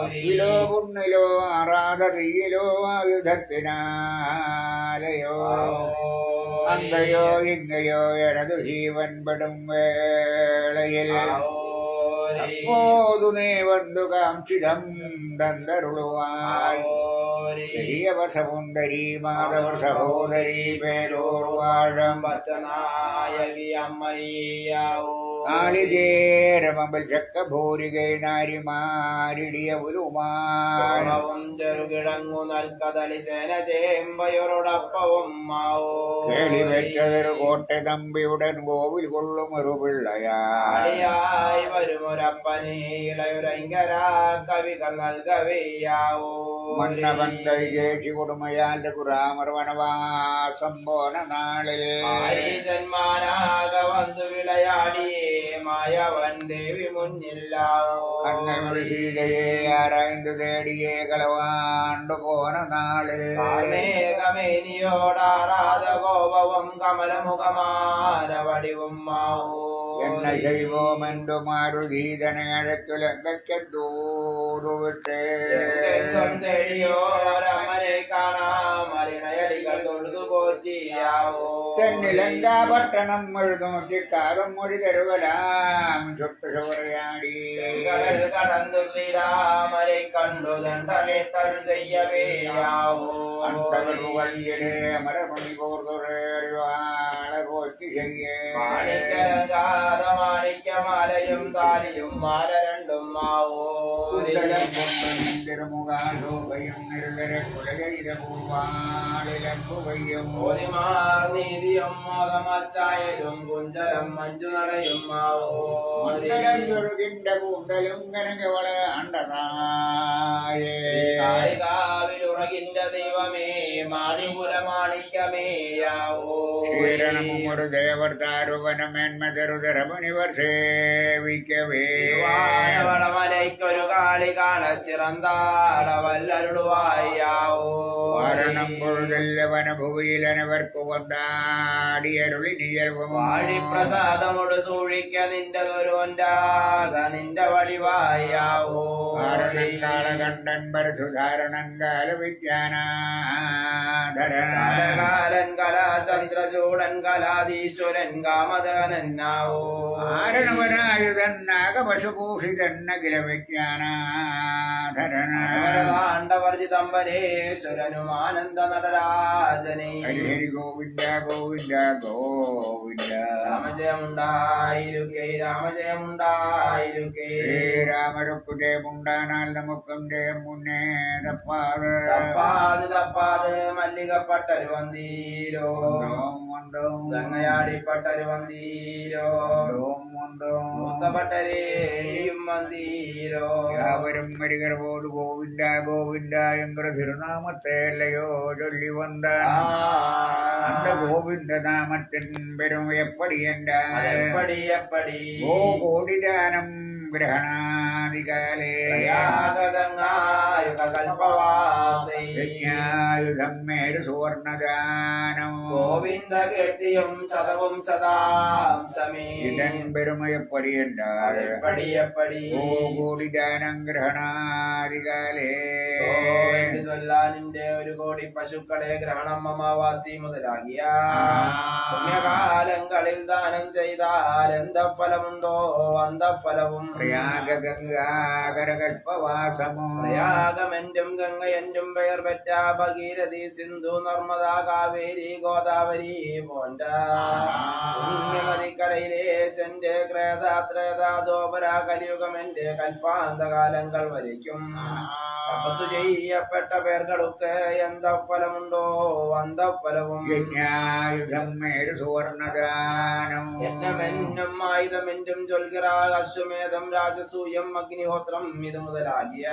അക്കിലോ പുണ്ണിലോ ആറാത തീയിലോ ആയുധത്തിനാലയോ അങ്കയോ ഇങ്കയോ എടതു ജീവൻ പെടും വേളയിൽ അപ്പോതു നീ വന്നു കാംക്ഷിതം തന്തരുളുവായി വസവുന്തരി മാധവർ സഹോദരി പേരോർവാഴം നാളികേരമമ്പൽ ചക്കഭൂരികை നാരിമാരിടിയ ഉരുമാവും ചെറുകിടങ്ങു നൽകതളി സേന ചേമ്പയോടൊപ്പവും കേളി വെച്ചതൊരു കോട്ടെ തമ്പിയുടൻ കോവിൽ കൊള്ളും ഒരു പിള്ളയായി വരുമൊരപ്പനെ ഇളയുരങ്കര കവികൾ നൽകവെയ്യാവോ മന്നവൻ കൈകേശി കൊടുമയാന്റെ കുറാമർ വനവാസം പോന നാളിൽ ജന്മാനാക വന്നു വിളയാടിയേ മായവൻ ദേവി മുന്നില്ലാവോ കണ്ണനൊരു സീതയെ ആരായ്ந்து തേടിയേ കളവാണ്ടു പോന നാളിൽ മേഘമേനിയോടാറാത കോപവും കമലമുഖമാന വടിവും മാവോ എന്ന ശൈവോമെന്തു മാരുഗീതനഴത്തുലങ്കൂതു വിട്ടേ തെളിയോരമനെ കാണാമലിണയടികൾ തൊഴുതു പോറ്റിയാവോ തെന്നിലങ്കാ പട്ടണം എഴുന്നൂറ്റിക്കാറും മൊഴി തരുവലാം ചുട്ടു ചോറയാടി കടന്നു ശ്രീരാമരെ കണ്ടു ദണ്ഡനിട്ടൽ ചെയ്യവേയാവോ അന്തകരുകല്ലിലെ മരമണി പോർത്തുറേറിവാളെ പോറ്റി ചെയ്യേ മാണിക്യമാലയും താലിയും മാല രണ്ടും മാവോ തിരുമുഖാശോഭയും നിരുതര കുലചരിത പൂവാളിലമ്പുകയും ഓതിമാർ നീതിയും മോദമച്ചായലും കുഞ്ചരം മഞ്ചു നടയും മാവോ ചെറുകിന്റെ കൂന്തലും കനകവള അണ്ടതായുറകിന്റെ ദൈവമേ മാണിപുര മാണിക്യമേയാവോ ക്ഷീരണമും ഒരു ദേവർ താരുവനമേന്മ തെരുതരമുനിവർ സേവിക്കവേ വടമലയ്ക്കൊരു കാളി കാണച്ചിറന്താടവല്ലരുടുവായാവോ വരണം പൊഴുതല്ല വനഭുവിയിലനവർക്ക് വന്നാടിയരുളി നിയൽവും വാഴിപ്രസാദമോട് സൂഴിക്ക നിന്റെ ദുരോന്റാക നിന്റെ വടിവായാവോ കാരണങ്കാല കണ്ടൻ പരസുധാരണങ്കാല വിജ്ഞാനാധരൻ കലാചന്ദ്രചൂടൻ കലാധീശ്വരൻ കാമദാനന്നാവോ ആരണവനായുധൻ നാഗപശുഭൂഷിതൻ അഖില വിജ്ഞാനാണ്ഡവർജിതംബരേശ്വരനും ആനന്ദ നടരാജനെ ഹരി ഗോവിന്ദ ഗോവിന്ദ ഗോവിന്ദ രാമജയമുണ്ടായിരിക്കേ രാമജയമുണ്ടായിരിക്കേ ശ്രീരാമരുക്കു ജയമുണ്ടാനാൽ നമുക്കും ജയം മുന്നേ തപ്പാത് തപ്പാത് മല്ലികപ്പട്ടരു വന്തീരോ ഗംഗയാടിപ്പട്ടരു വന്തീരോ മൂത്തപ്പട്ടരേയും വന്തീരോ യാവരും മരികർ പോതു ഗോവിന്ദ ഗോവിന്ദ എങ്കര തിരുനാമത്തെ അല്ലയോ ചൊല്ലി വന്ന அந்த கோவிந்த நாமத்தின் பெரும் எப்படி என்றால் ஓ கோடிதானம் ഗ്രഹണാദികാലേ യജ്ഞായുധം മേരു സുവർണദാനം ഗോവിന്ദ കീർത്തിയും ശതവും സദാംശമേ ഇതൻ പെരുമയപ്പടി என்றால் ഓ കോടിദാനം ഗ്രഹണാദികാലേ എന്ന് ചൊല്ലാനിന്റെ ഒരു കോടി പശുക്കളെ ഗ്രഹണം അമാവാസി മുതലാകിയ പുണ്യകാലങ്ങളിൽ ദാനം ചെയ്താൽ എന്ത ഫലമുണ്ടോ അന്തഫലവും പ്രയാഗംഗാകരകൽപ്പവാസമോ പ്രയാഗമെന്റും ഗംഗയെന്റും പെയർ പെറ്റ ഭഗീരഥി സിന്ധു നർമ്മദ കാവേരി ഗോദാവരി പോണ്ട പുണ്യമതിക്കരയിലെ ചെന്റെ ക്രേതാത്രേതാദോപര കലിയുഗമെന്റെ കൽപ്പാന്തകാലങ്ങൾ വരയ്ക്കും തപസ് ചെയ്യപ്പെട്ട പേർക്കൊക്കെ എന്തഫലമുണ്ടോ അന്തഫലവും യജ്ഞായുധം മേരു സുവർണദാനം യജ്ഞമെന്നും ആയുധമെന്റും ചൊൽകിറ അശ്വമേധം രാജസൂയം അഗ്നിഹോത്രം ഇത് മുതലാകിയ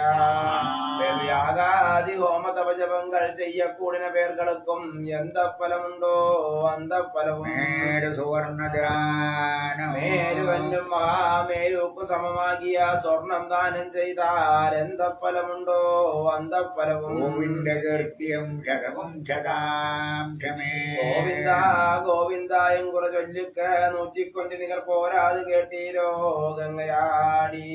യാഗാദി ഹോമ തപജപങ്ങൾ ചെയ്യക്കൂടിന പേർക്കൊക്കും എന്തഫലമുണ്ടോ അന്തഫലവും മേരു സുവർണദാനം മേരുവെന്നും മഹാമേരുക്ക് സമമാകിയ സ്വർണം ദാനം ചെയ്താൽ എന്തഫലമുണ്ടോ അന്തഫലവും ഗോവിന്ദ കീർത്തിയം ശതവും ശതാംശമേ ഗോവിന്ദ ഗോവിന്ദായും കുറ ചൊല്ലിക്ക നൂറ്റിക്കൊണ്ട് നികർ പോരാത് കേട്ടീരോ ഗംഗയാടി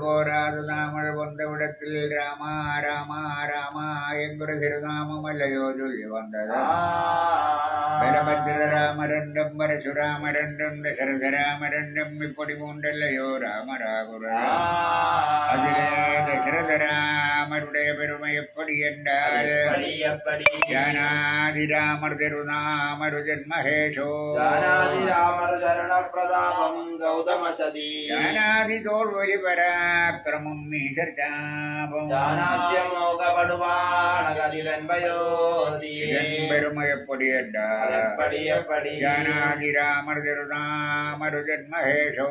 പോരാത് നാമൾ വന്നവിടത്തിൽ രാമ രാമ രാമ എന്നൊരു തിരുനാമമല്ലയോ ചൊല്ലി വന്നത് ബലഭദ്രരാമരണ്ടം പരശുരാമരണ്ടം ദശരഥരാമരണ്ടം ഇപ്പൊടി മൂണ്ടല്ലയോ രാമരാകുറ അതിലെ ദശരഥരാമരുടെ പെരുമ എപ്പടി എന്നാൽ ജാനാതിരാമർ തിരുനാമരു ജന്മഹേഷോ രാമർ ശരണപ്രതാപം ഗൗതമസതി ജാനാതി തോൾവലി പരാക്രമം മീശർജാപം പെരുമ എപ്പടി എന്നാൽ ജാനാതിരാമർ തിരുനാമരു ജന്മഹേഷോ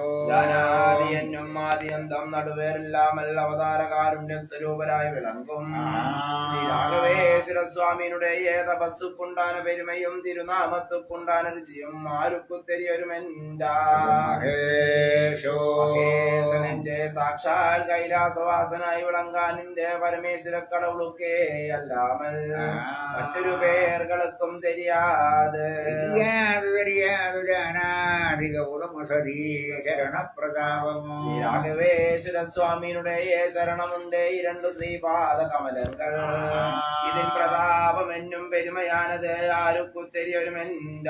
എന്നും ആദ്യന്തം നടുവേറില്ലാമല്ല അവതാരകാരുണ്യ സ്വരൂപരായി വിളങ്ങും ശ്രീരാഘവേശ്വര സ്വാമിയുടെ തപസ്സുക്കുണ്ടാന പെരുമയും തിരുനാമത്തുക്കുണ്ടാന രുചിയും ആരുക്കുത്തെരിയൊരുമെന്റെ സാക്ഷാൽ കൈലാസവാസനായി വിളങ്ങാൻ നിന്റെ പരമേശ്വര കടവുളുക്കേ അല്ലാമൽ മറ്റൊരു പേർകൾക്കും தெரியாது ശ്രീരാഘവേശ്വര സ്വാമിയുടെ ശരണമുണ്ട് രണ്ട് ശ്രീപാദ കമലങ്ങൾ ഇതിൻ പ്രതാപം എന്നും പെരുമയാനത് ആരുക്കുത്തെരിയൊരുമെന്റുണ്ട്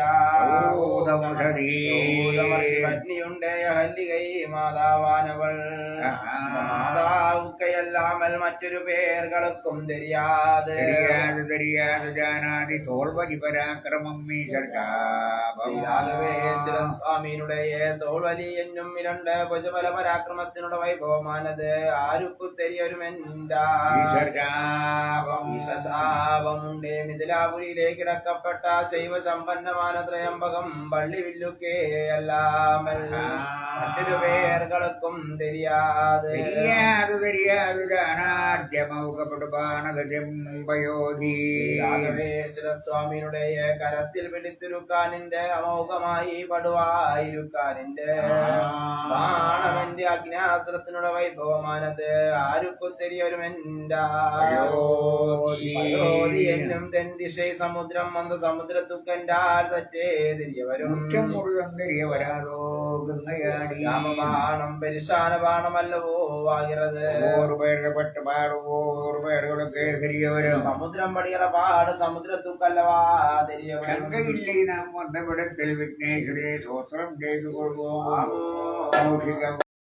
ഹല്ലികൈ മാതാവാനവൾ മാതാവുക്കയല്ലാമൽ മറ്റൊരു പേർകൾക്കും தெரியாது ജാനാതി തോൾവലി പരാക്രമം ശ്രീരാഘവേശ്വര സ്വാമിയുടെ തോൾവലി എന്നും ഇരണ്ട് ഭുജബല പരാക്രമത്തിനുടെ വൈഭവമാനത് ആരുക്കുത്തെരിയൊരുമെന്റുണ്ട് മിഥിലാപുരിയിലേക്ക് ഇറക്കപ്പെട്ട ശൈവ സമ്പന്നமான ത്രയംബകം പള്ളി വില്ലുക്കേ അല്ലാമൽ മറ്റൊരു പേർകൾക്കും தெரியாது രാഘവേശ്വര സ്വാമിയുടെ കരത്തിൽ പിടിത്തിരുക്കാനിന്റെ അമോഘമായി പടുവായിരുക്കാനിന്റെ ബാണവന്റെ അഗ്നാസ്ത്രത്തിനുള്ള വൈഭവമാനത് ആരുക്കുത്തെരിയൊരുമെന്റി എന്നും തെൻദിശை സമുദ്രം വന്ന സമുദ്രത്തുക്കൻ്റെ ആർത്തേ തിരിയവരും രാമബാണം പരിശാന ബാണമല്ലവോ ആகிறது സമുദ്രം പടിയറ പാട് സമുദ്രത്തുക്കല്ലവാ ശങ്കയില്ലേ നാം വന്നവിടത്തിൽ വിഘ്നേശ്വരെ സ്വസ്ത്രം ചെയ്തു കൊള്ളുവോ